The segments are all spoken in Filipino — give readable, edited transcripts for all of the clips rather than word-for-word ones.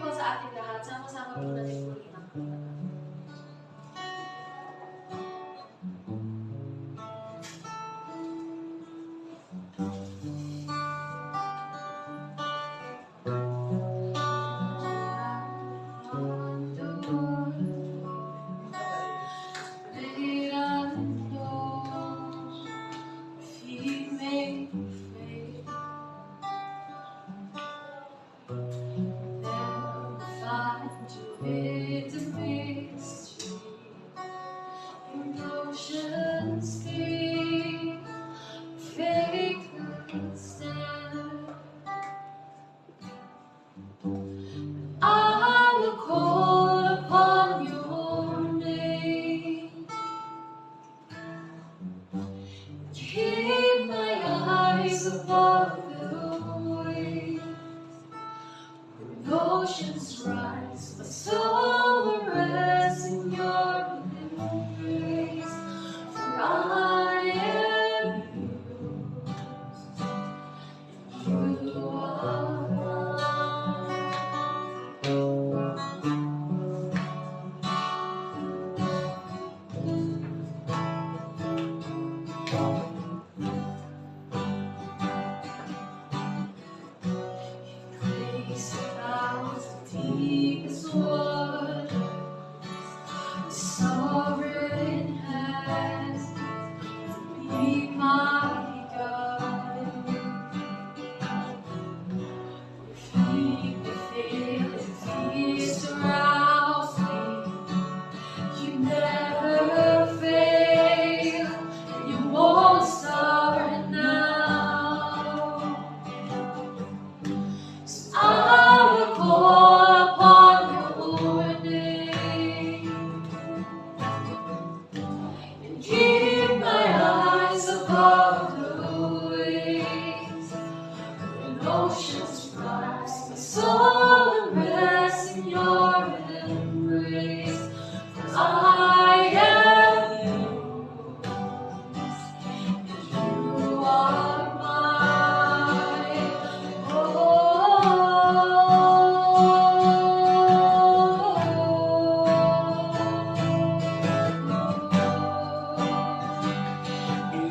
po sa ating lahat. Sama-sama po natin purihin ang Panginoon. Oceans rise, my soul will rest in your embrace. For I am yours, you are mine. Place about the deepest waters, the sovereign has be my God. Feet that fail and fears surrounds me. You never fail, and you won't start now. So I will call upon your name and keep my eyes above the waves. When oceans rise, my soul will rest in your embrace. For I am yours, and you are mine.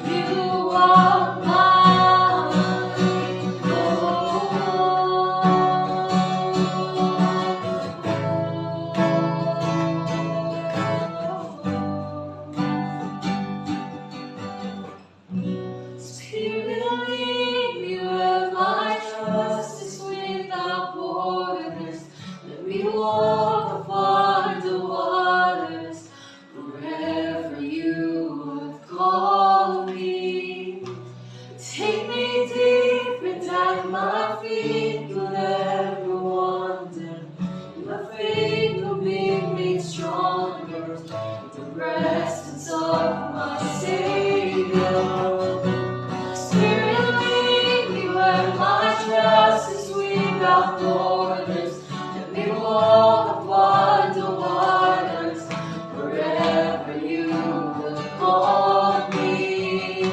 You are Spirit, lead me where my trust is without borders. Let me walk upon the waters wherever you would call me. Take me deeper than my feet could ever wander. My faith will be made stronger with the presence of my Savior. Spirit, lead me where my trust is without borders. Let me walk upon the waters wherever you would call me.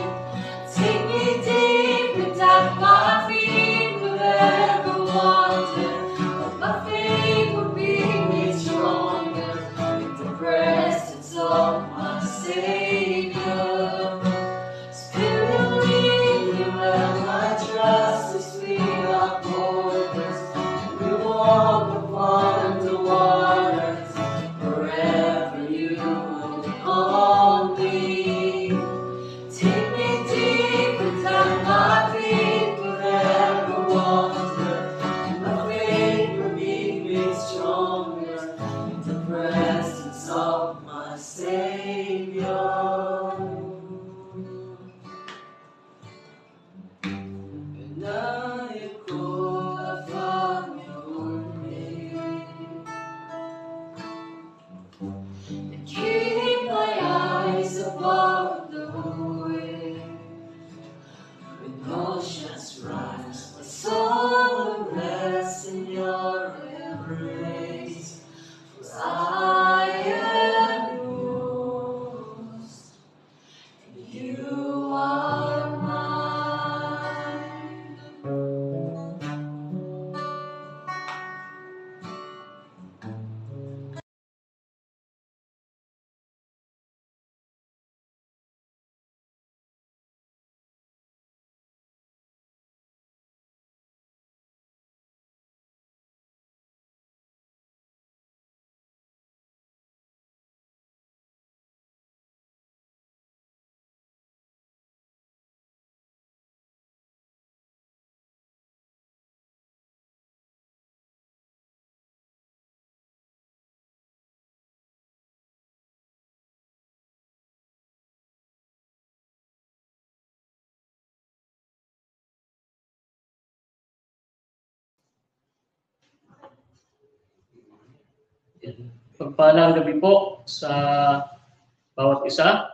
Take me deeper than my feet could ever wander. But my faith will be made stronger with the presence of my Savior. Spirit, lead me where my trust is without borders. Let me walk upon the waters wherever you would call me. Take me deeper than my feet could ever wander. My faith will be made stronger with the presence of my Savior. And I call upon your name and keep my eyes above the waves. When oceans rise, my soul will rest in your embrace. For I am yours, and you are mine. Pagpalang gabi po sa bawat isa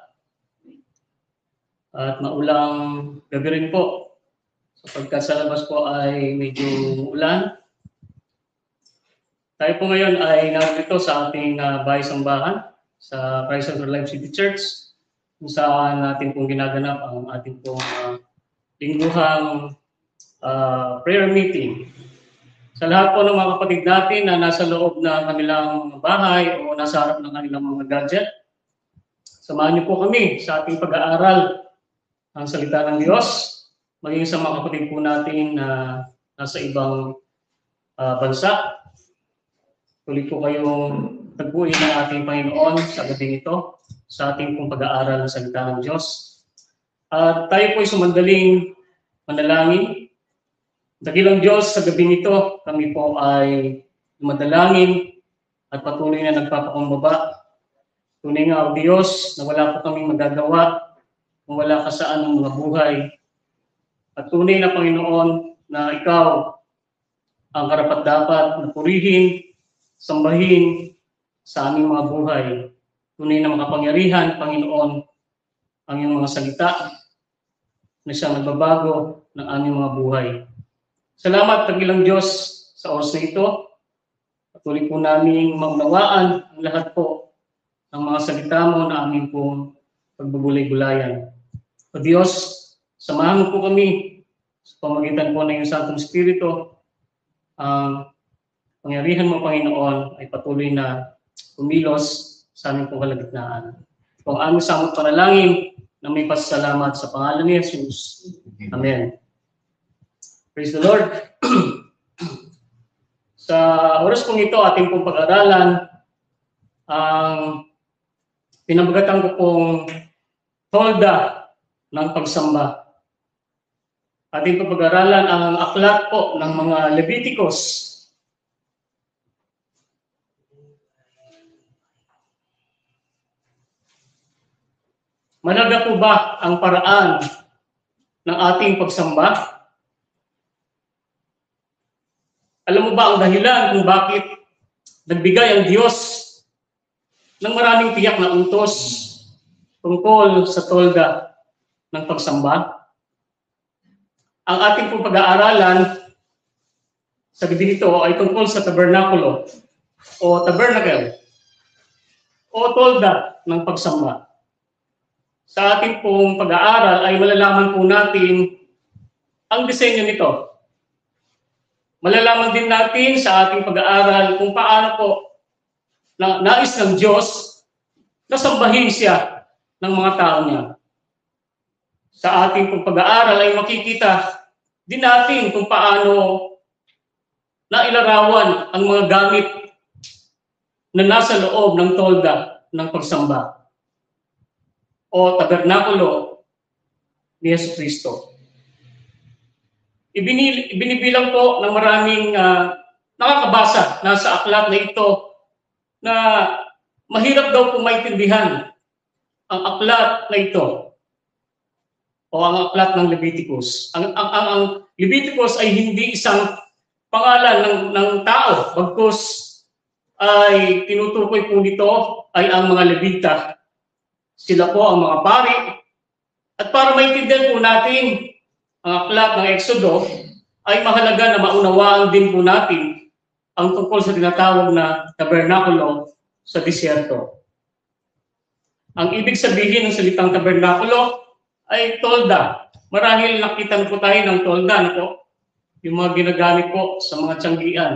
at maulang gabi rin po sapagkat sa labas po ay medyo ulan. Tayo po ngayon ay narito sa ating bahay-sambahan sa Christ of Life City Church kung saan natin pong ginaganap ang ating pong lingguhang prayer meeting. Sa lahat po ng mga kapatid natin na nasa loob ng kanilang mga bahay o nasa harap ng kanilang mga gadget, samahan niyo po kami sa ating pag-aaral ng salita ng Diyos, maging sa mga kapatid po natin na nasa ibang bansa. Tuloy po kayong tagpuin ng ating Panginoon sa gabi ito, sa ating pong pag-aaral ng salita ng Diyos. At tayo po ay sumandaling manalangin. Dakilang Diyos, sa gabi nito, kami po ay dumadalangin at patuloy na nagpapakumbaba. Tunay nga, O Diyos, na wala po kami magagawa kung wala ka sa anong mga buhay. At tunay na Panginoon na Ikaw ang karapat-dapat na purihin, sambahin sa aming mga buhay. Tunay na makapangyarihan, Panginoon, ang iyong mga salita na siyang nagbabago ng aming mga buhay. Salamat, dakilang Diyos, sa oras na ito. Patuloy po namin maunawaan ang lahat po ng mga salita mo na aming pong pagbubulay-bulayan. O Diyos, samahan mo po kami sa pamagitan po ng iyong Santong Espiritu. Ang pangyarihan mo, Panginoon, ay patuloy na kumilos sa aming pong kalagitnaan. Kung aming samot panalangin na may pasasalamat sa pangalan ni Jesus. Amen. Praise the Lord. Sa oras pong ito, ating pong pag-aralan ang pinabagatan ko pong tolda ng pagsamba. Ating pong pag-aralan ang aklat po ng mga Leviticus. Mahalaga po ba ang paraan ng ating pagsamba? Alam mo ba ang dahilan kung bakit nagbigay ang Diyos ng maraming tiyak na utos tungkol sa tolda ng pagsamba? Ang ating pong pag-aaralan sa gabi nito ay tungkol sa tabernakulo o tabernacle o tolda ng pagsamba. Sa ating pong pag-aaral ay malalaman po natin ang disenyo nito. Malalaman din natin sa ating pag-aaral kung paano po nais ng Diyos na sambahin siya ng mga tao niya. Sa ating pong pag-aaral ay makikita din natin kung paano nailarawan ang mga gamit na nasa loob ng tolda ng pagsamba o tabernakulo ni Yesu Cristo. Ibinibilang po ng maraming nakakabasa nasa aklat na ito na mahirap daw po maintindihan ang aklat na ito o ang aklat ng Leviticus. Ang Leviticus ay hindi isang pangalan ng tao, bagkus ay tinutukoy po nito ay ang mga Levita. Sila po ang mga pari. At para maintindihan po natin ang aklat ng Exodo, ay mahalaga na maunawaan din po natin ang tungkol sa tinatawag na tabernakulo sa disyerto. Ang ibig sabihin ng salitang tabernakulo ay tolda. Marahil nakita po tayo ng tolda na po, yung mga ginagamit po sa mga tiyanggian.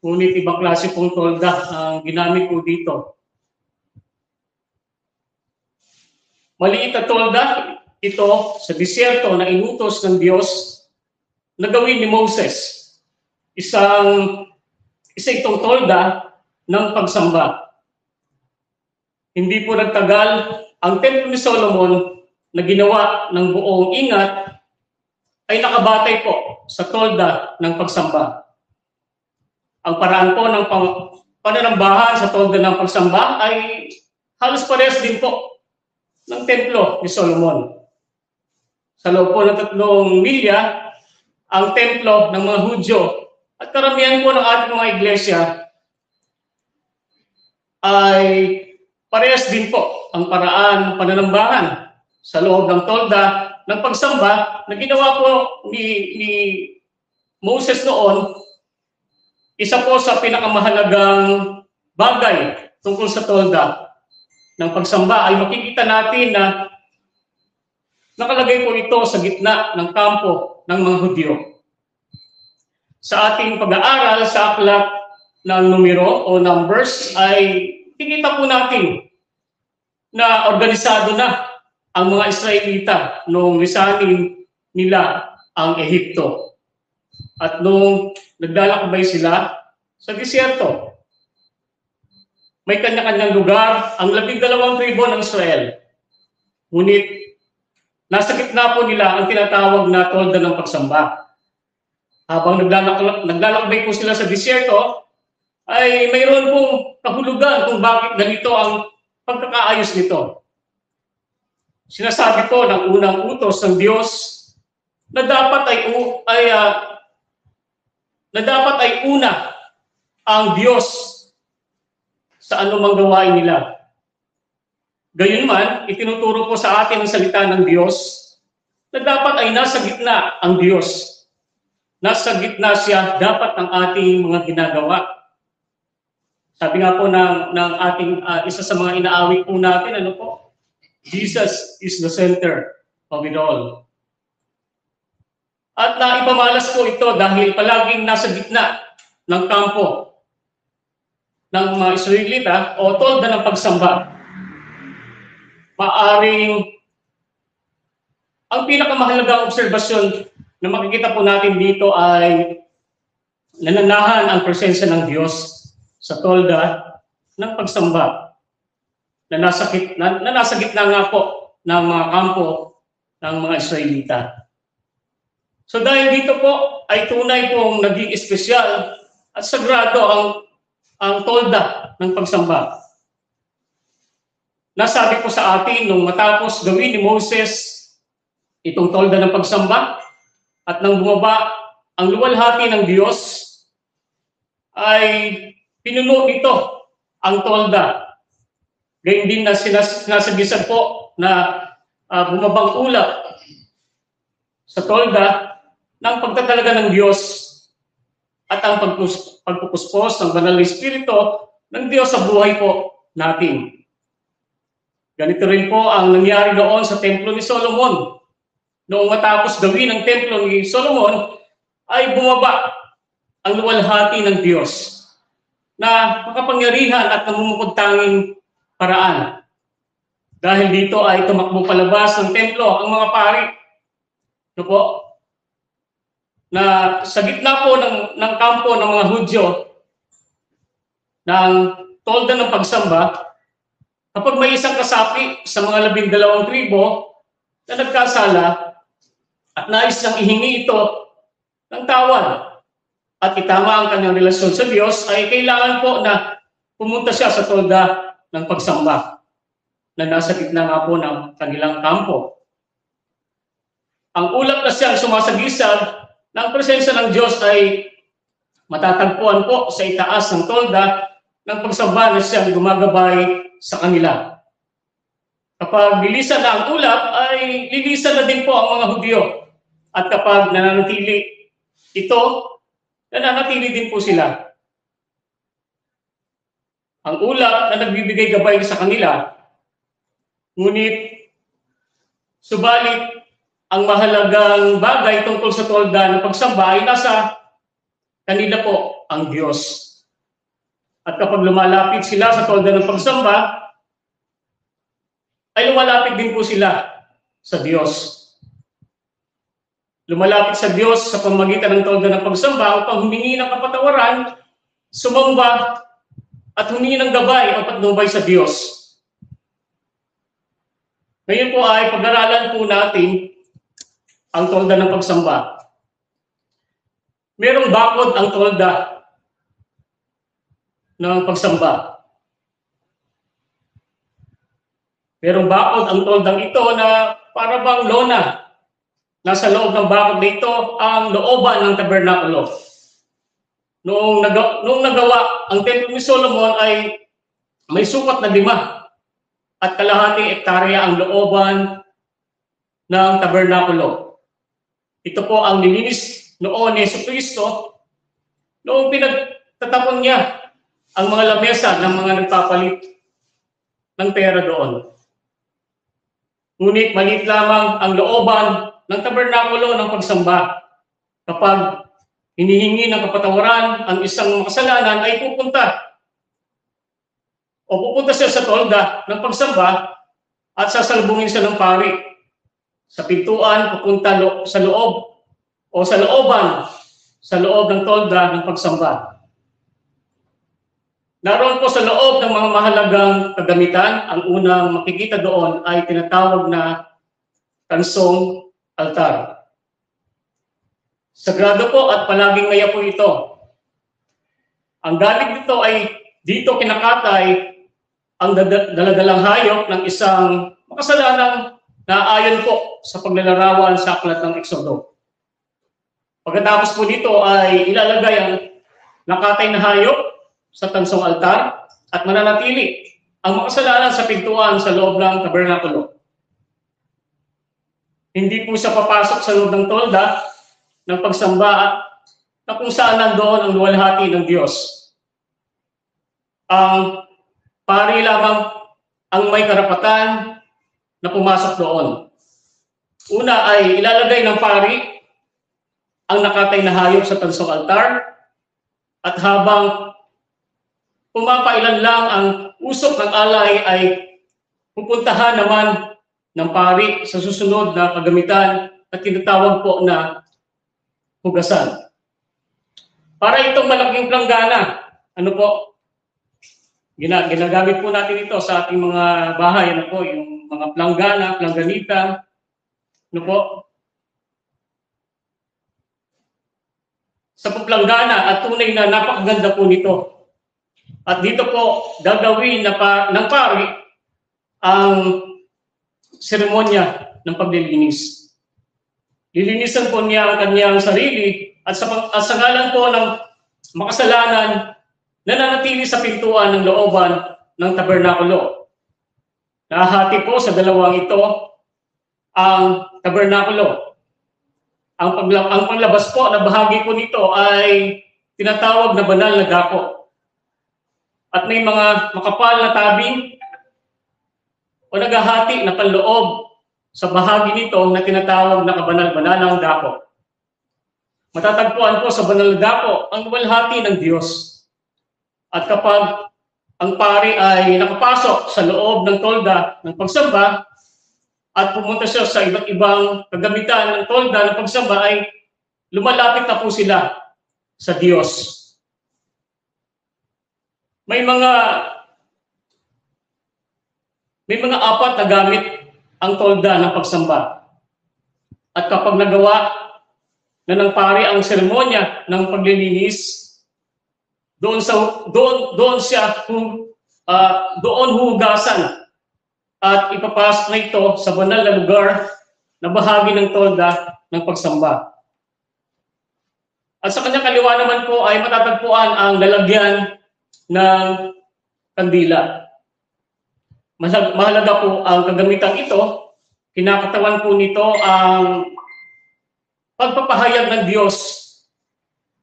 Ngunit ibang klase pong tolda ang ginamit po dito. Maliit na tolda ito sa disyerto na inutos ng Diyos na gawin ni Moses. Isa itong tolda ng pagsamba. Hindi po nagtagal, ang templo ni Solomon na ginawa ng buong ingat ay nakabatay po sa tolda ng pagsamba. Ang paraan po ng pananambahan sa tolda ng pagsamba ay halos parehas din po ng templo ni Solomon. Sa loob po ng 3 milya, ang templo ng mga Hudyo at karamihan po ng ating mga iglesia ay parehas din po ang paraan ng pananambahan sa loob ng tolda ng pagsamba na ginawa po ni Moses noon. Isa po sa pinakamahalagang bagay tungkol sa tolda ng pagsamba ay makikita natin na nakalagay po ito sa gitna ng kampo ng mga Hudyo. Sa ating pag-aaral sa aklat ng numero o numbers ay kikita po natin na organisado na ang mga Israelita noong lisanin nila ang Ehipto. At noong naglalakbay sila sa disyerto, may kanya-kanyang lugar ang 12 tribo ng Israel. Ngunit nasa gitna po nila ang tinatawag na tolda ng pagsamba. Habang naglalakbay po sila sa disyerto, ay mayroon pong kahulugan kung bakit ganito ang pagkakaayos nito. Sinasabi po ng unang utos ng Diyos na dapat ay una ang Diyos sa anumang gawain nila. Gayunman, itinuturo po sa atin ang salita ng Diyos na dapat ay nasa gitna ang Diyos. Nasa gitna siya dapat ang ating mga ginagawa. Sabi nga po ng ating isa sa mga inaawit po natin, ano po? Jesus is the center of it all. At naipamalas po ito dahil palaging nasa gitna ng kampo ng mga Israelita o tolda ng pagsamba. Maaring ang pinakamahalagang obserbasyon na makikita po natin dito ay nananahan ang presensya ng Diyos sa tolda ng pagsamba na nasa gitna nga po ng mga kampo ng mga Israelita. So dahil dito po ay tunay pong naging espesyal at sagrado ang tolda ng pagsamba. Nasabi po sa atin nung matapos gawin ni Moses itong tolda ng pagsamba at nang bumaba ang luwalhati ng Diyos ay pinuno nito ang tolda. Gayun din na sinasabisan po na bumabang ulap sa tolda ng pagtatalaga ng Diyos at ang pagpupuspos ng banal na Espiritu ng Diyos sa buhay po natin. Ganito rin po ang nangyari noon sa templo ni Solomon. Noong matapos gawin ang templo ni Solomon, ay bumaba ang luwalhati ng Diyos na makapangyarihan at namumukod-tanging paraan. Dahil dito ay tumakbo palabas ng templo ang mga pari. Ano po? Na sa gitna po ng kampo ng mga Hudyo, ng tolda ng pagsamba, kapag may isang kasapi sa mga 12 tribo na nagkasala at nais nang ihingi ito ng tawad at itama ang kanyang relasyon sa Diyos, ay kailangan po na pumunta siya sa tolda ng pagsamba na nasa gitna nga po ng kanilang kampo. Ang ulap na siyang sumasagisag ng presensya ng Diyos ay matatagpuan po sa itaas ng tolda ng pagsamba na siyang gumagabay sa kanila. Kapag lilisan na ang ulap, ay lilisan na din po ang mga Hudyo. At kapag nananatili ito, nananatili din po sila. Ang ulap na nagbibigay gabay sa kanila, ngunit subalit ang mahalagang bagay tungkol sa tolda ng pagsamba ay nasa kanila po ang Diyos. At kapag lumalapit sila sa tolda ng pagsamba, ay lumalapit din po sila sa Diyos. Lumalapit sa Diyos sa pamamagitan ng tolda ng pagsamba upang humingi ng kapatawaran, sumamba, at humingi ng gabay o patnubay sa Diyos. Ngayon po ay pag-aralan po natin ang tolda ng pagsamba. Merong bakod ang tolda ng pagsamba. Merong bakod ang toldang ito na para bang lona. Nasa loob ng bakod na ito ang looban ng tabernakulo. Noong nagawa ang templo ni Solomon ay may sukat na 5 at kalahating hektarya ang looban ng tabernakulo. Ito po ang nilinis noon ni Jesucristo noong pinagtatapon niya ang mga lamesa ng mga nagpapalit ng pera doon. Ngunit maliit lamang ang looban ng tabernakulo ng pagsamba. Kapag hinihingi ng kapatawaran ang isang makasalanan ay pupunta siya sa tolda ng pagsamba at sasalubungin siya ng pari. Sa pintuan, pupunta sa loob o sa looban, sa loob ng tolda ng pagsamba. Naroon po sa loob ng mga mahalagang kagamitan, ang unang makikita doon ay tinatawag na tansong altar. Sagrado po at palaging maya po ito. Ang gamit dito ay dito kinakatay ang daladalang hayop ng isang makasalanang naayon po sa paglalarawan sa aklat ng Exodo. Pagkatapos po dito ay ilalagay ang nakatay na hayop sa tansong altar at mananatili ang makasalanan sa pintuan sa loob ng tabernakulo. Hindi po siya papasok sa loob ng tolda ng pagsamba na kung saan nandoon ang luwalhati ng Diyos. Ang pari lamang ang may karapatan na pumasok doon. Una ay ilalagay ng pari ang nakatay na hayop sa tansong altar at habang pumapailan lang ang usok ng alay ay pupuntahan naman ng pari sa susunod na kagamitan at tinatawag po na hugasan. Para itong malaking planggana, ano po, ginagamit po natin ito sa ating mga bahay, ano po, yung mga planggana, plangganita, ano po. Sa planggana at tunay na napakaganda po nito. At dito po gagawin ng pari ang seremonya ng paglilinis. Lilinisan po niya ang kanyang sarili at sa ngalan po ng makasalanan nananatili sa pintuan ng looban ng tabernakulo. Nahati po sa dalawang ito ang tabernakulo. Ang panglabas po na bahagi po nito ay tinatawag na banal na dako. At may mga makapal na tabing o naghahati na panloob sa bahagi nito na tinatawag na kabanal-banalang dako. Matatagpuan po sa banal na dako ang luwalhati ng Diyos. At kapag ang pari ay nakapasok sa loob ng tolda ng pagsamba at pumunta siya sa iba't ibang kagamitan ng tolda ng pagsamba ay lumalapit na po sila sa Diyos. May mga 4 na gamit ang tolda ng pagsamba. At kapag nagawa na ng pari ang seremonya ng paglilinis, doon hugasan at ipapasok na ito sa banal na lugar na bahagi ng tolda ng pagsamba. At sa kanyang kaliwa naman po ay matatagpuan ang lalagyan ng kandila. Mahalaga po ang kagamitan ito. Kinakatawan po nito ang pagpapahayag ng Diyos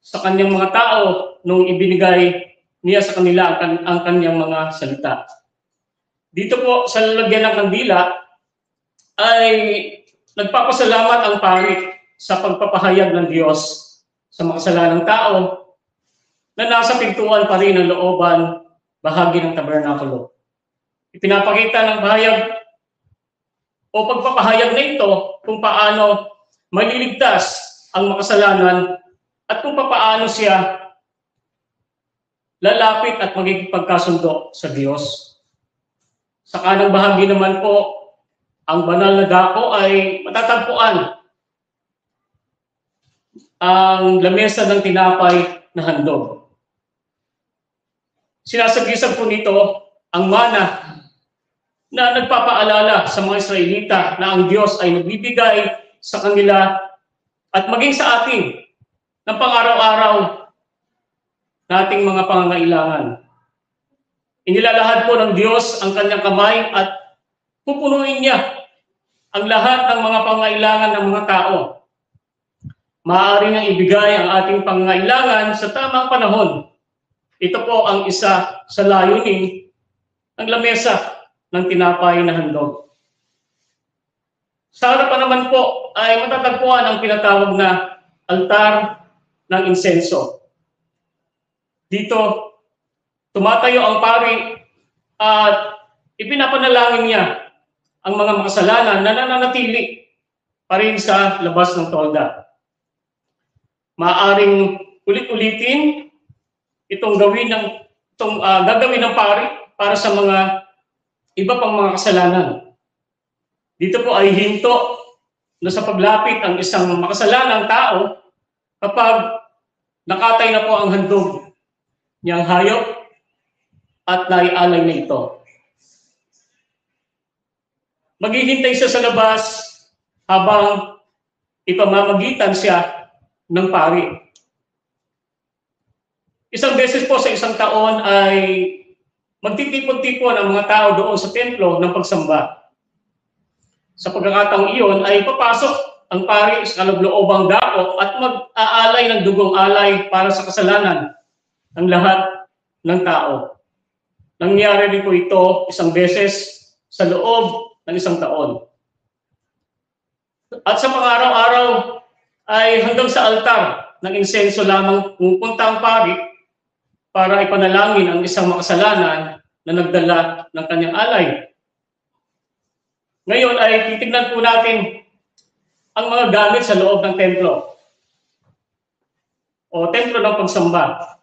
sa kanyang mga tao nung ibinigay niya sa kanila ang kanyang mga salita. Dito po sa lalagyan ng kandila ay nagpapasalamat ang pari sa pagpapahayag ng Diyos sa makasalanang tao na nasa pintuan pa rin ng looban bahagi ng tabernakulo. Ipinapakita ng bahayag o pagpapahayag na ito kung paano maliligtas ang makasalanan at kung paano siya lalapit at magkikipagkasundo sa Diyos. Sa kanang bahagi naman po, ang banal na dako ay matatagpuan ang lamesa ng tinapay na handog. Sinasagisan po nito ang mana na nagpapaalala sa mga Israelita na ang Diyos ay nagbibigay sa kanila at maging sa atin ng pang-araw-araw nating mga pangangailangan. Inilalahad po ng Diyos ang kanyang kamay at pupunuin niya ang lahat ng mga pangailangan ng mga tao. Maaari niyang ibigay ang ating pangailangan sa tamang panahon. Ito po ang isa sa layunin ng lamesa ng tinapay na handog. Sa harapan naman po ay matatagpuan ang pinatawag na altar ng insenso. Dito, tumatayo ang pari at ipinapanalangin niya ang mga makasalanan na nananatili pa rin sa labas ng tolda. Maaaring ulit-ulitin itong gagawin ng pari para sa mga iba pang mga kasalanan. Dito po ay hinto na sa paglapit ang isang makasalanang tao kapag nakatay na po ang handog niyang hayop at naialay na ito. Maghihintay siya sa labas habang ipamamagitan siya ng pari. Isang beses po sa isang taon ay magtitipon-tipon ang mga tao doon sa templo ng pagsamba. Sa pagkakataong iyon ay papasok ang pari sa kaloob-loobang dako at mag-aalay ng dugong alay para sa kasalanan ng lahat ng tao. Nangyari rin po ito isang beses sa loob ng isang taon. At sa mga araw-araw ay hanggang sa altar ng insenso lamang pupunta ang pari para ipanalangin ang isang makasalanan na nagdala ng kanyang alay. Ngayon ay titignan po natin ang mga gamit sa loob ng templo o templo ng pagsamba.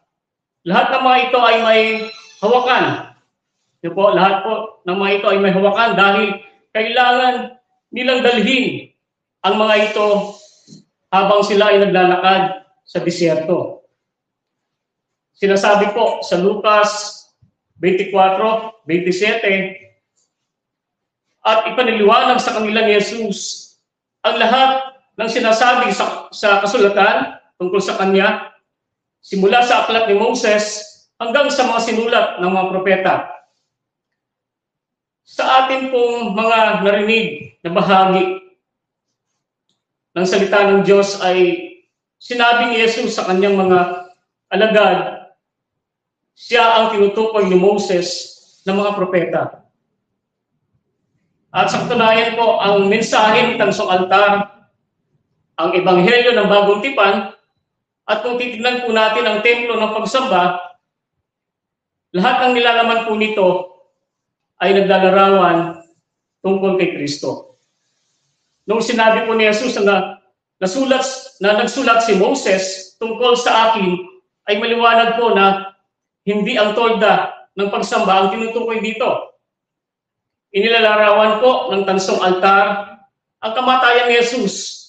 Lahat ng mga ito ay may hawakan. Ito po, lahat po ng mga ito ay may hawakan dahil kailangan nilang dalhin ang mga ito habang sila ay naglalakad sa disyerto. Sinasabi po sa Lucas 24:27, at ipaniliwanag sa kanila ni Jesus ang lahat ng sinasabi sa kasulatan tungkol sa kanya, simula sa aklat ni Moses hanggang sa mga sinulat ng mga propeta. Sa atin pong mga narinig na bahagi ng salita ng Diyos ay sinabi ni Jesus sa kanyang mga alagad, siya ang tinutukoy ni Moses ng mga propeta. At sa katunayan po, ang mensahe ng tansong altar, ang ebanghelyo ng bagong tipan, at kung titignan po natin ang templo ng pagsamba, lahat ng nilalaman po nito ay naglalarawan tungkol kay Kristo. Nung sinabi po ni Jesus na nagsulat si Moses tungkol sa akin, ay maliwanag po na hindi ang tolda ng pagsamba ang tinutukoy dito. Inilalarawan po ng tansong altar ang kamatayan ni Jesus.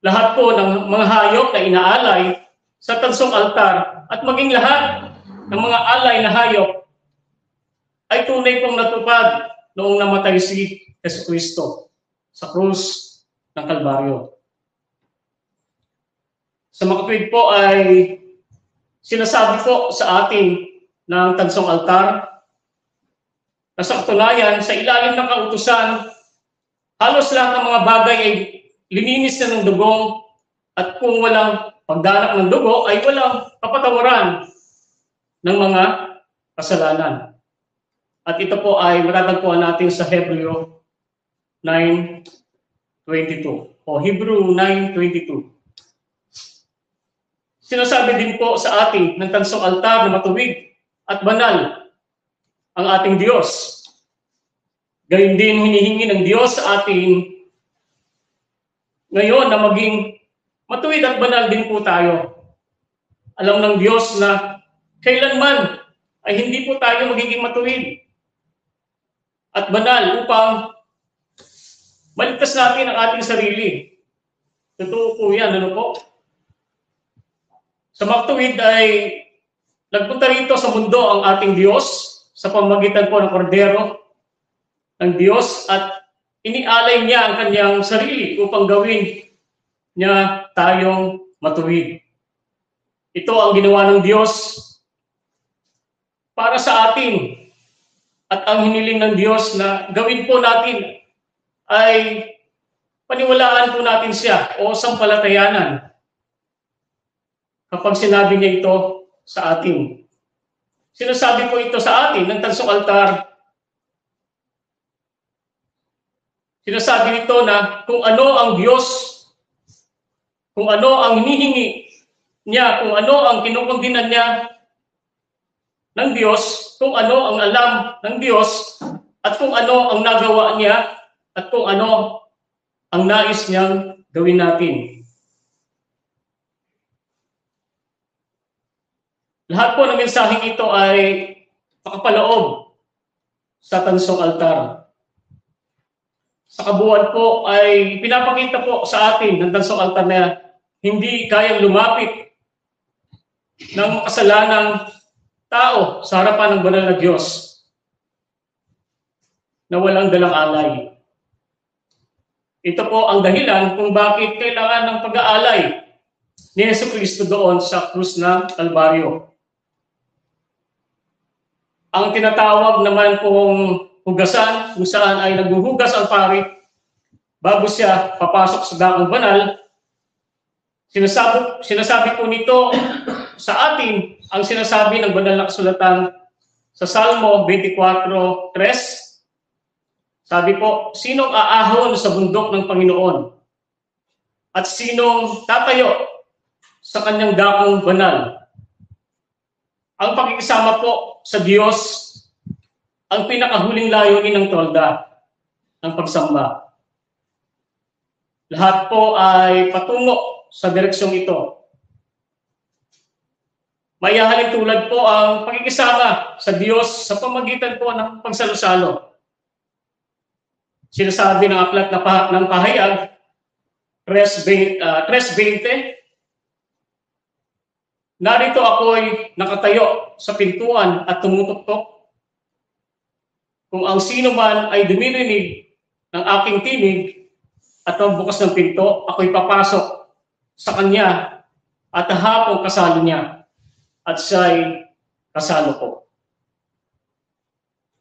Lahat po ng mga hayop na inaalay sa tansong altar at maging lahat ng mga alay na hayop ay tunay pong natupad noong namatay si Jesucristo sa krus ng Kalbaryo. Sa makatuwid po ay sinasabi po sa atin ng tansong altar na sa katunayan, sa ilalim ng kautusan, halos lahat ng mga bagay ay lininis na ng dugong at kung walang pagdanak ng dugo ay walang kapatawaran ng mga kasalanan. At ito po ay matatagpuan natin sa Hebreo 9:22 o Hebrew 9:22. Sinasabi din po sa atin ng tansong altar na matuwid at banal ang ating Diyos. Gayun din hinihingi ng Diyos sa atin ngayon na maging matuwid at banal din po tayo. Alam ng Diyos na kailanman ay hindi po tayo magiging matuwid at banal upang maligtas natin ang ating sarili. Totoo po yan, ano po? Sa matuwid ay nagpunta rito sa mundo ang ating Diyos sa pamamagitan po ng kordero ng Diyos at inialay niya ang kanyang sarili upang gawin niya tayong matuwid. Ito ang ginawa ng Diyos para sa atin at ang hiniling ng Diyos na gawin po natin ay paniwalaan po natin siya o sampalatayanan kapag sinabi niya ito sa atin. Sinasabi po ito sa atin ng tansong altar. Sinasabi nito na kung ano ang Diyos, kung ano ang hinihingi niya, kung ano ang kinukundinan niya ng Diyos, kung ano ang alam ng Diyos, at kung ano ang nagawa niya, at kung ano ang nais niyang gawin natin. Lahat po ng mensaheng ito ay makapaloob sa tansong altar. Sa kabuuan po ay pinapakita po sa atin ng tansong altar na hindi kayang lumapit ng makasalanang tao sa harapan ng banal na Diyos na walang dalang alay. Ito po ang dahilan kung bakit kailangan ng pag-aalay ni Jesucristo doon sa krus ng Kalbaryo. Ang tinatawag naman pong hugasan, kung saan ay naghuhugas ang pari bago siya papasok sa dakong banal, sinasabi po nito sa atin ang sinasabi ng banal na kasulatan sa Salmo 24:3. Sabi po, sinong aahon sa bundok ng Panginoon? At sinong tatayo sa kanyang dakong banal? Ang pakikisama po sa Diyos ang pinakahuling layunin ng tolda ng pagsamba. Lahat po ay patungo sa direksyong ito. Mayahalin tulad po ang pakikisama sa Diyos sa pamagitan po ng pagsalo-salo. Sinasabi ng aklat ng pahayag, 3:20, narito ako'y nakatayo sa pintuan at tumutuktok. Kung ang sino man ay dumirinig ng aking tinig at ang bukas ng pinto, ako'y papasok sa kanya at hahapong kasalo niya at siya'y kasalo ko.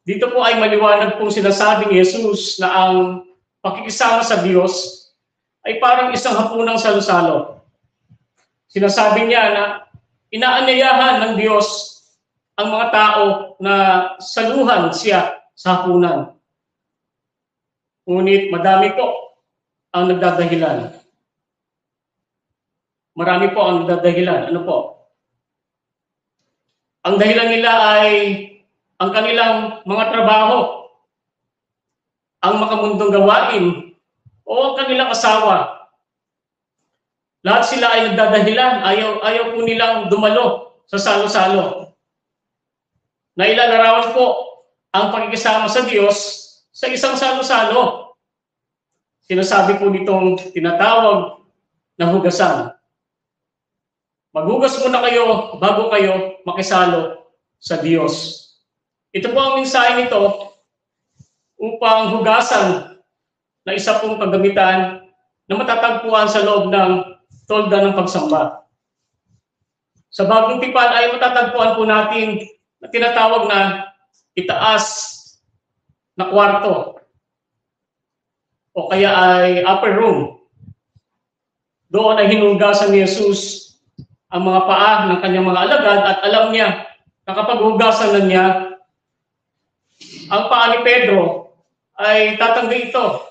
Dito po ay maliwanag pong sinasabi ni Jesus na ang pakikisama sa Diyos ay parang isang hapunang salo-salo. Sinasabi niya na inaanyayahan ng Diyos ang mga tao na saluhan siya sa hapunan. Ngunit madami po ang nagdadahilan. Marami po ang nagdadahilan. Ano po? Ang dahilan nila ay ang kanilang mga trabaho, ang makamundong gawain, o ang kanilang asawa. Lahat sila ay nagdadahilan, ayaw po nilang dumalo sa salo-salo. Nailalarawan po ang pakikisama sa Diyos sa isang salo-salo. Sinasabi po nitong tinatawag na hugasan. Maghugas muna kayo bago kayo makisalo sa Diyos. Ito po ang mensahe nito upang hugasan na isa pong paggamitan na matatagpuan sa loob ng tolda ng pagsamba. Sa bagong tipan ay matatagpuan po natin na tinatawag na itaas na kwarto o kaya ay upper room. Doon ay hinugasan ni Jesus ang mga paa ng kanyang mga alagad at alam niya na kapag hugasan na niya ang paa ni Pedro ay tatanggi ito.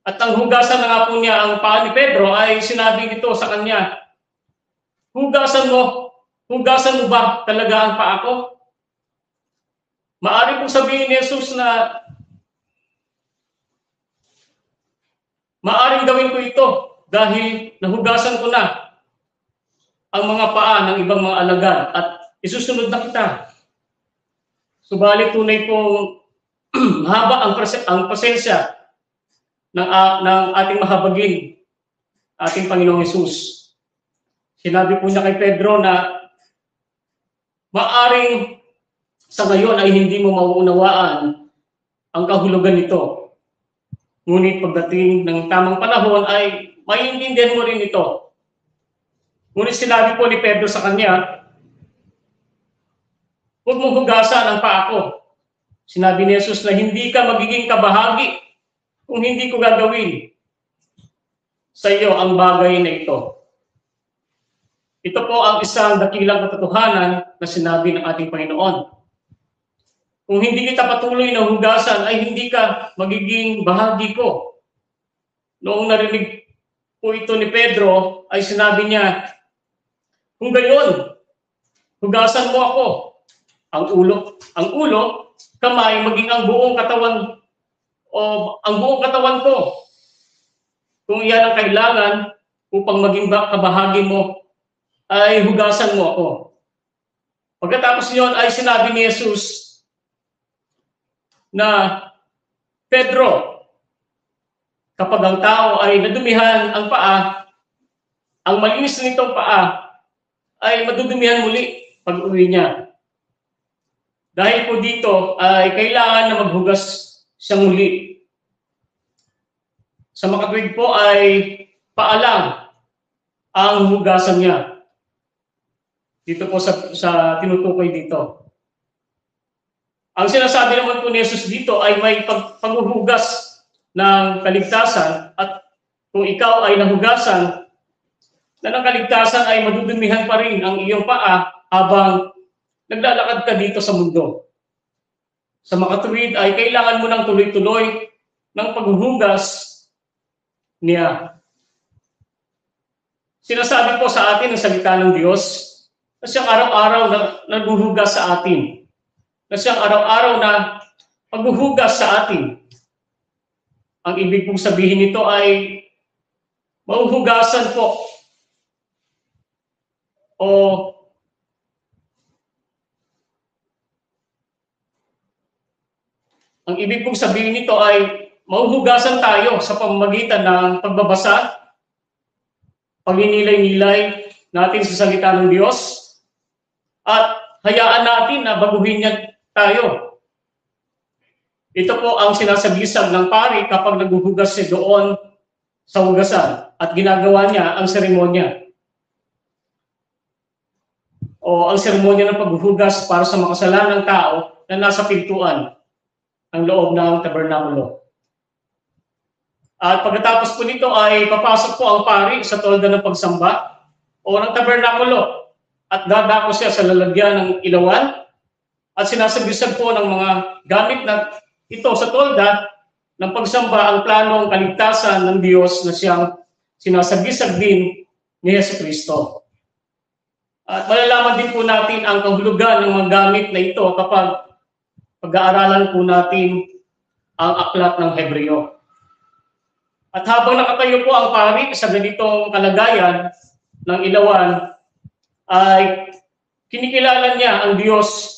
At ang hugasan na nga po niya ang paa ni Pedro ay sinabi nito sa kanya, hugasan mo ba talaga ang paa ko? Maaari pong sabihin ni Jesus na maaring gawin ko ito dahil nahugasan ko na ang mga paa ng ibang mga alagad at isusunod na kita. Subalit tunay pong mahaba ang pasensya ng ating mahabagin, ating Panginoong Hesus. Sinabi po niya kay Pedro na maaring sa ngayon ay hindi mo mauunawaan ang kahulugan nito. Ngunit pagdating ng tamang panahon ay maiintindihan mo rin ito. Ngunit sinabi po ni Pedro sa kanya, huwag mong hugasan ang paa ko Sinabi ni Jesus na hindi ka magiging kabahagi kung hindi ko gagawin sa iyo ang bagay na ito. Ito po ang isang dakilang katotohanan na sinabi ng ating Panginoon. Kung hindi kita patuloy na hugasan, ay hindi ka magiging bahagi ko. Noong narinig po ito ni Pedro, ay sinabi niya, kung gayon, hugasan mo ako. Ang ulo, kamay, maging ang buong katawan o ang buong katawan ko. Kung iyan ang kailangan upang maging kabahagi mo, ay hugasan mo ako. Pagkatapos niyon ay sinabi ni Jesus na, Pedro, kapag ang tao ay nadumihan ang paa, ang malinis nitong paa ay madudumihan muli pag uwi niya. Dahil po dito ay kailangan na maghugas siya muli. Sa makatuwid po ay paalang ang hugasan niya. Dito po sa tinutukoy dito. Ang sinasabi naman po ni Jesus dito ay may paghuhugas ng kaligtasan, at kung ikaw ay nahugasan na ng kaligtasan ay madudumihan pa rin ang iyong paa habang naglalakad ka dito sa mundo. Sa makatuwid ay kailangan mo ng tuloy-tuloy ng paghuhugas niya. Sinasabi po sa atin ang salita ng Diyos na siyang araw-araw na naghuhugas sa atin. Na siyang araw-araw na paghuhugas sa atin. Ang ibig pong sabihin nito ay mahuhugasan po o ang ibig pong sabihin nito ay mahuhugasan tayo sa pamamagitan ng pagbabasa, pagninilay-nilay natin sa salita ng Diyos, at hayaan natin na baguhin niya tayo. Ito po ang sinasabisag ng pari kapag naghuhugas siya doon sa hugasan at ginagawa niya ang seremonya. O ang seremonya ng paghuhugas para sa makasalanang tao na nasa pintuan ang loob ng tabernakulo. At pagkatapos po nito ay papasok po ang pari sa tolda ng pagsamba o ng tabernakulo at dadako siya sa lalagyan ng ilawan at sinasabisag po ng mga gamit na ito sa tolda ng pagsamba ang planong kaligtasan ng Diyos na siyang sinasabisag din ni Jesucristo. At malalaman din po natin ang kahulugan ng mga gamit na ito kapag pag-aaralan po natin ang aklat ng Hebreo. At habang nakatayo po ang pari sa ganitong kalagayan ng ilawan, ay kinikilala niya ang Diyos,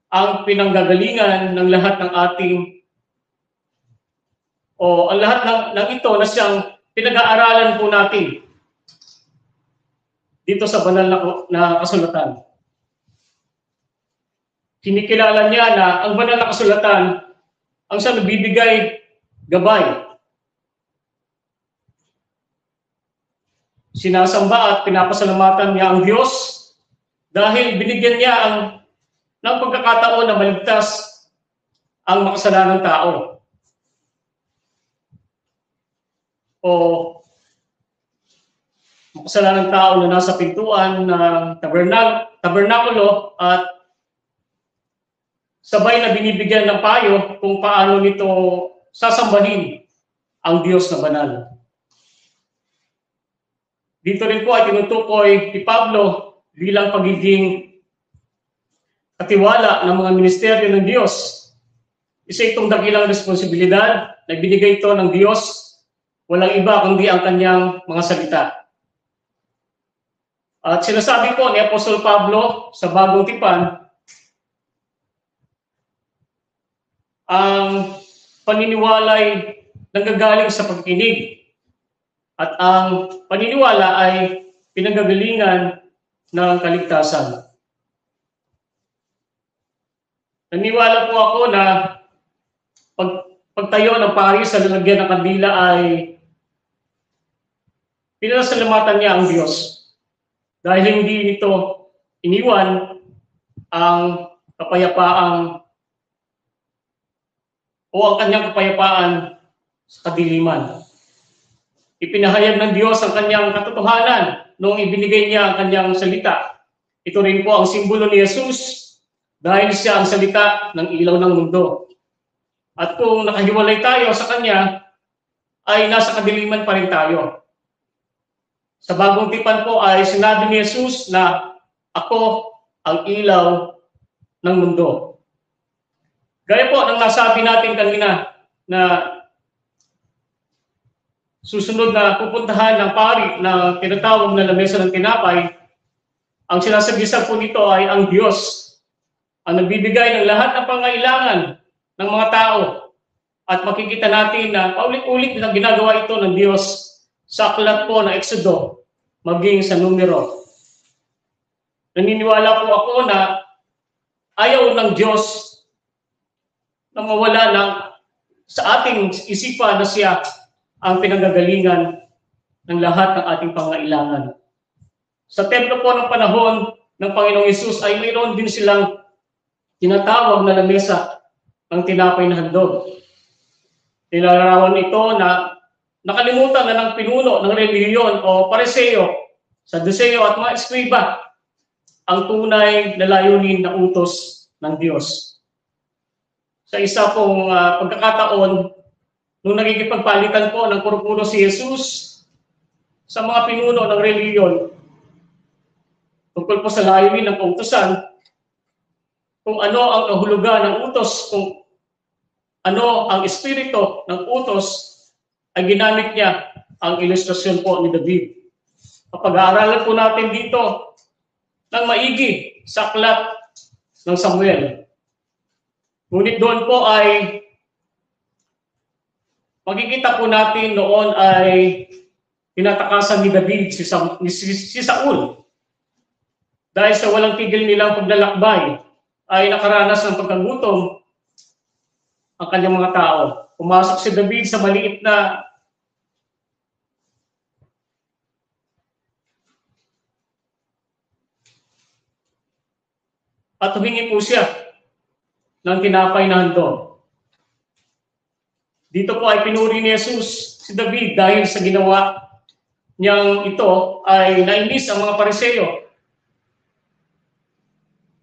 ang pinanggagalingan ng lahat ng ating o ang lahat ng ito na siyang pinag-aaralan po natin dito sa banal na kasulatan. Kinikilala niya na ang banal na kasulatan ang siyang nagbibigay gabay. Sinasamba at pinapasalamatan niya ang Diyos dahil binigyan niya ng pagkakataon na maligtas ang makasalanang tao. O makasalanang tao na nasa pintuan ng tabernakulo at sabay na binibigyan ng payo kung paano nito sasambahin ang Diyos na banal. Dito rin po ay tinutukoy ni Pablo bilang pagiging katiwala ng mga ministeryo ng Diyos. Isa itong dakilang responsibilidad na binigay ito ng Diyos, walang iba kundi ang kanyang mga salita. At sinasabi po ni Apostol Pablo sa Bagong Tipan, ang paniniwala'y nanggagaling sa pagkinig at ang paniniwala ay pinanggagalingan ng kaligtasan. Naniwala po ako na pagtayo ng pari sa lalagyan ng kandila ay pinasalamatan niya ang Diyos dahil hindi nito iniwan ang kapayapaang o ang kanyang kapayapaan sa kadiliman. Ipinahayag ng Diyos ang kanyang katotohanan noong ibinigay niya ang kanyang salita. Ito rin po ang simbolo ni Jesus dahil siya ang salita ng ilaw ng mundo. At kung nakahiwalay tayo sa kanya, ay nasa kadiliman pa rin tayo. Sa bagong tipan po ay sinabi ni Jesus na ako ang ilaw ng mundo. Gaya po ng nasabi natin kanina na susunod na pupuntahan ng pari na tinatawag na lamesa ng tinapay, ang sinasabihan po nito ay ang Diyos ang nagbibigay ng lahat ng pangailangan ng mga tao. At makikita natin na paulit-ulit na ginagawa ito ng Diyos sa aklat po na Exodo, maging sa Numero. Naniniwala po ako na ayaw ng Diyos na mawala ng sa ating isipan na siya ang pinanggagalingan ng lahat ng ating pangailangan. Sa templo po ng panahon ng Panginoong Hesus ay mayroon din silang tinatawag na lamesa ng tinapay na handog. Nilalarawan ito na nakalimutan na ng pinuno ng relihiyon o pariseo, saduseo at mga eskriba ang tunay na layunin na utos ng Diyos. Sa isa pong pagkakataon, nung nagkikipagpalitan po ng puro-puro si Jesus sa mga pinuno ng relihiyon tungkol po sa layunin ng kautusan, kung ano ang kahulugan ng utos, kung ano ang espiritu ng utos, ay ginamit niya ang ilustrasyon po ni David. Pag-aaralan po natin dito ng maigi sa aklat ng Samuel. Ngunit doon po ay makikita po natin noon ay tinatakasan ni David si Saul. Dahil sa walang tigil nilang paglalakbay, ay nakaranas ng pagkagutom ang kanyang mga tao. Pumasok si David sa maliit na at humingi po siya ng tinapay na handog. Dito po ay pinuri ni Jesus si David dahil sa ginawa niyang ito ay nainis ang mga pariseo.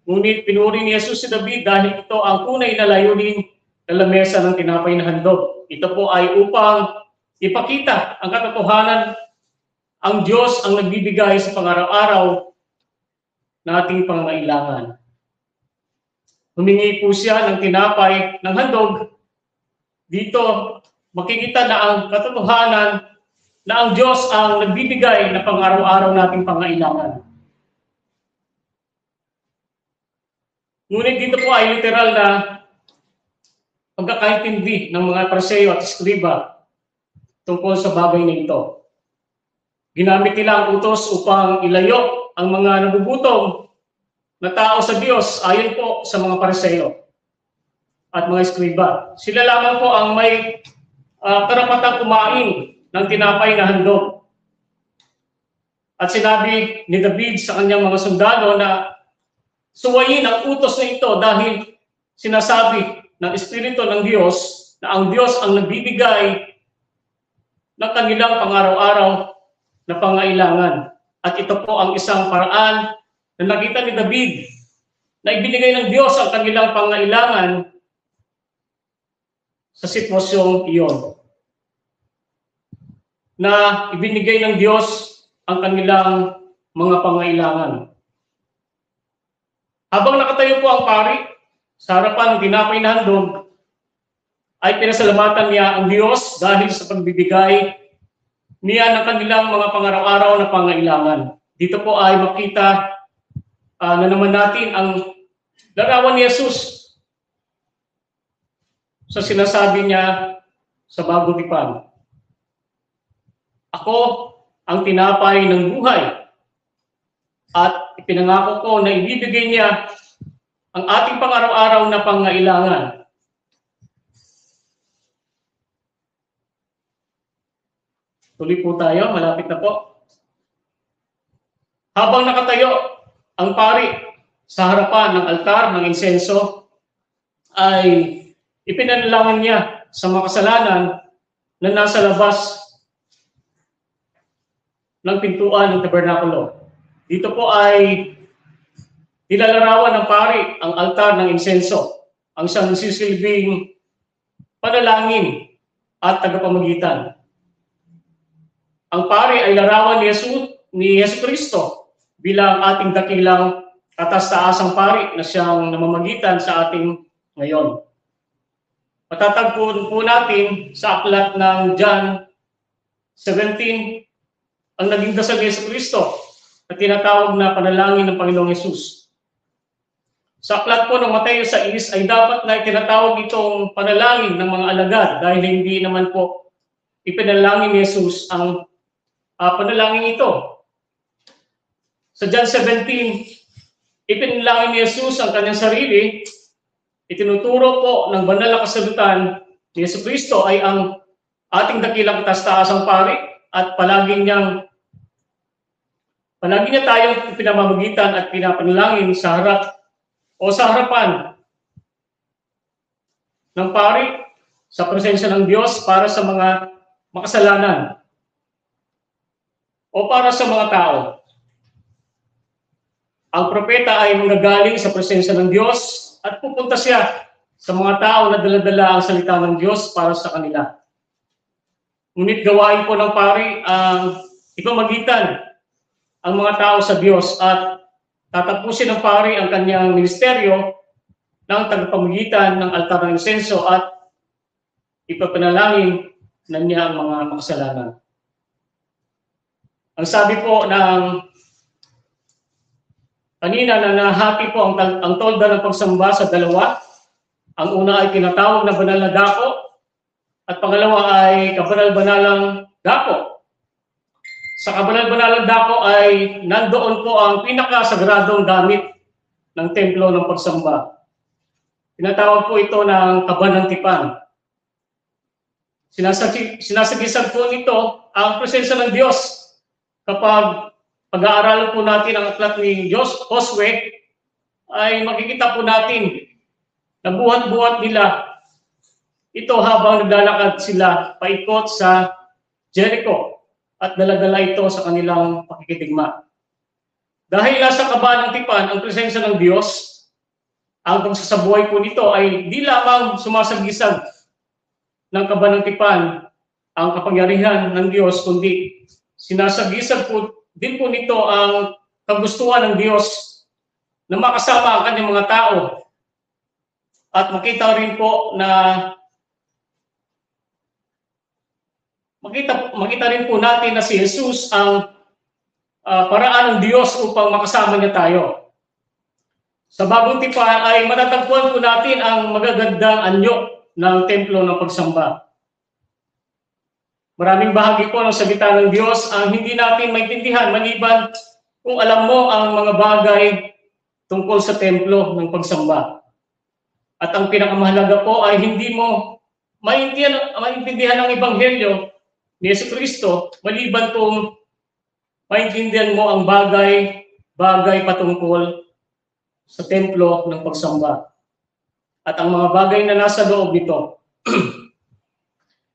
Ngunit pinuri ni Jesus si David dahil ito ang tunay na layunin ng lamesa ng tinapay na handog. Ito po ay upang ipakita ang katotohanan, ang Diyos ang nagbibigay sa pang-araw-araw na ating pangangailangan. Humingi po siya ng tinapay ng handog. Dito makikita na ang katotohanan na ang Diyos ang nagbibigay na pang-araw-araw nating pangangailangan. Ngunit dito po ay literal na pagkakaintindi ng mga pariseo at eskriba tungkol sa bagay na ito. Ginamit nila ang utos upang ilayo ang mga nagugutom na tao sa Diyos ayon po sa mga pariseo at mga eskriba. Sila lamang po ang may karapatang kumain ng tinapay na handog. At sinabi ni David sa kanyang mga sundalo na suwayin ang utos na ito dahil sinasabi ng Espiritu ng Diyos na ang Diyos ang nagbibigay ng kanilang pang-araw-araw na pangailangan. At ito po ang isang paraan na nakita ni David na ibinigay ng Diyos ang kanilang pangailangan sa sitwasyong iyon. Na ibinigay ng Diyos ang kanilang mga pangailangan. Habang nakatayo po ang pari sa harapan ng tinapay na handog, ay pinasalamatan niya ang Diyos dahil sa pagbibigay niya ng kanilang mga pangaraw-araw na pangailangan. Dito po ay makita na naman natin ang larawan ni Jesus sa sinasabi niya sa bagong tipan. Ako ang tinapay ng buhay. At ipinangako ko na ibibigay niya ang ating pang-araw-araw na pangailangan. Tuloy po tayo, malapit na po. Habang nakatayo ang pari sa harapan ng altar ng insenso, ay ipinanalangin niya sa mga kasalanan na nasa labas ng pintuan ng tabernakulo. Dito po ay nilalarawan ng pari ang altar ng insenso, ang siyang nagsisilbing panalangin at tagapamagitan. Ang pari ay larawan ni Yesu Kristo bilang ating dakilang kataas-taasang pari na siyang namamagitan sa ating ngayon. Matatagpuan po natin sa aklat ng John 17 ang naging dasal ni Yesu Kristo at tinatawag na panalangin ng Panginoong Yesus. Sa aklat po ng Mateo 6 ay dapat na tinatawag itong panalangin ng mga alagad dahil hindi naman po ipinalangin ni Yesus ang panalangin ito. Sa John 17, ipinalangin ni Yesus ang kanyang sarili. Itinuturo po ng banal na kasagutan ni Yesu Kristo ay ang ating dakilang kataas-taasang pari at palagi niya tayong pinamamagitan at pinapanalangin sa harapan ng pari sa presensya ng Diyos para sa mga makasalanan o para sa mga tao. Ang propeta ay manggagaling sa presensya ng Diyos at pupunta siya sa mga tao na dala-dala ang salita ng Diyos para sa kanila. Ngunit gawain po ng pari ang ipamagitan ang mga tao sa Diyos at tatapusin ng pari ang kanyang ministeryo ng tagapamagitan ng altar ng insenso at ipapanalangin na niya ang mga makasalanan. Ang sabi po ng kanina na nahati po ang tolda ng pagsamba sa dalawa. Ang una ay tinatawag na banal na dako at pangalawa ay kabanal-banalang dako. Sa kabanal-banalang dako ay nandoon po ang pinakasagradong gamit ng templo ng pagsamba. Tinatawag po ito ng kaban ng tipan. Sinasagisan po nito ang presensya ng Diyos. Kapag pag-aaralan po natin ang aklat ni Josue, ay makikita po natin na buhat-buhat nila ito habang naglalakad sila paikot sa Jericho at dala-dala ito sa kanilang pakikitigma. Dahil nasa kaban ng tipan ang presensya ng Diyos, ang pagsasabuhay po nito ay di lamang sumasagisag ng kaban ng tipan ang kapangyarihan ng Diyos, kundi sinasagisag po din po nito ang kagustuhan ng Diyos na makasama ang kanyang mga tao. At makita rin po rin po natin na si Jesus ang paraan ng Diyos upang makasama niya tayo. Sa bagong tipan ay matatagpuan po natin ang magagandang anyo ng templo ng pagsamba. Maraming bahagi po ng salita ng Diyos ang hindi natin maintindihan maliban kung alam mo ang mga bagay tungkol sa templo ng pagsamba. At ang pinakamahalaga po ay hindi mo maintindihan ang Ebanghelyo ni Yesu Kristo maliban kung maintindihan mo ang bagay patungkol sa templo ng pagsamba. At ang mga bagay na nasa loob nito.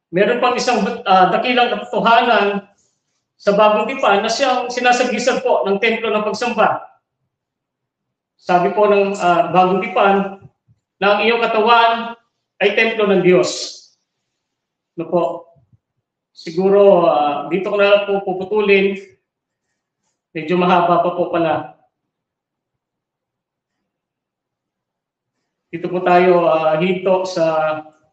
Meron pang isang dakilang katotohanan sa bagong tipan na siyang sinasagisag po ng templo ng pagsamba. Sabi po ng bagong tipan na ang iyong katawan ay templo ng Diyos. No po? Siguro dito ko na lang po puputulin. Medyo mahaba pa po pala. Dito po tayo hinto sa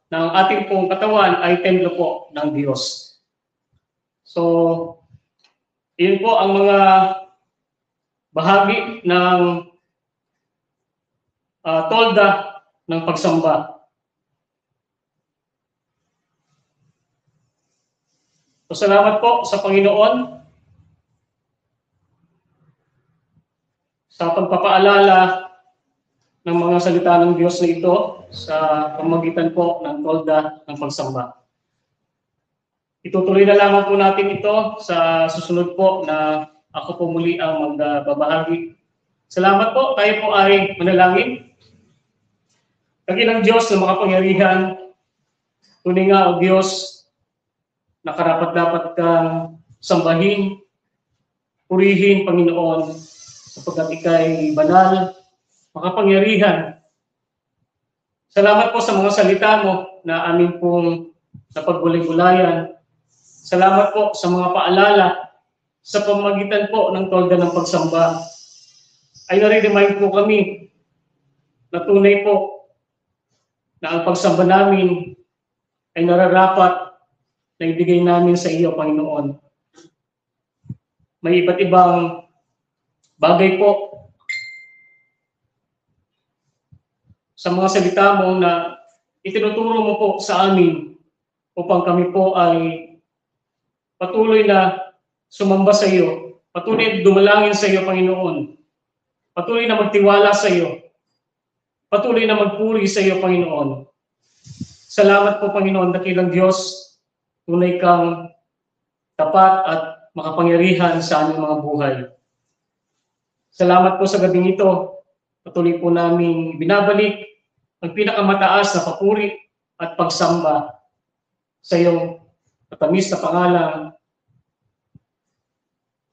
ng ating pong katawan ay templo po ng Diyos. So, yun po ang mga bahagi ng tolda ng pagsamba. So, salamat po sa Panginoon sa pagpapaalala ng mga salita ng Diyos na ito sa pamamagitan po ng tolda ng pagsamba. Itutuloy na lamang po natin ito sa susunod po na ako po muli ang magbabahagi. Salamat po. Tayo po ay manalangin. Dakilang Diyos na makapangyarihan, tunay nga o Diyos, na karapat-dapat kang sambahin, purihin, Panginoon, sapagkat ika'y banal, makapangyarihan. Salamat po sa mga salita mo na amin pong napagbulay-bulayan. Salamat po sa mga paalala sa pamamagitan po ng tolda ng pagsamba. Ay nare-remind po kami na tunay po na ang pagsamba namin ay nararapat na ibigay namin sa iyo, Panginoon. May iba't ibang bagay po sa mga salita mo na itinuturo mo po sa amin upang kami po ay patuloy na sumamba sa iyo, patuloy na dumalangin sa iyo, Panginoon, patuloy na magtiwala sa iyo, patuloy na magpuri sa iyo, Panginoon. Salamat po, Panginoon, dakilang Diyos, tunay kang tapat at makapangyarihan sa aming mga buhay. Salamat po sa gabing ito. Patuloy po namin binabalik ang pinakamataas na papuri at pagsamba sa iyong matamis na pangalan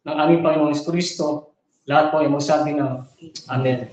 ng aming Panginoong Kristo. Lahat po ay magsabi na Amen.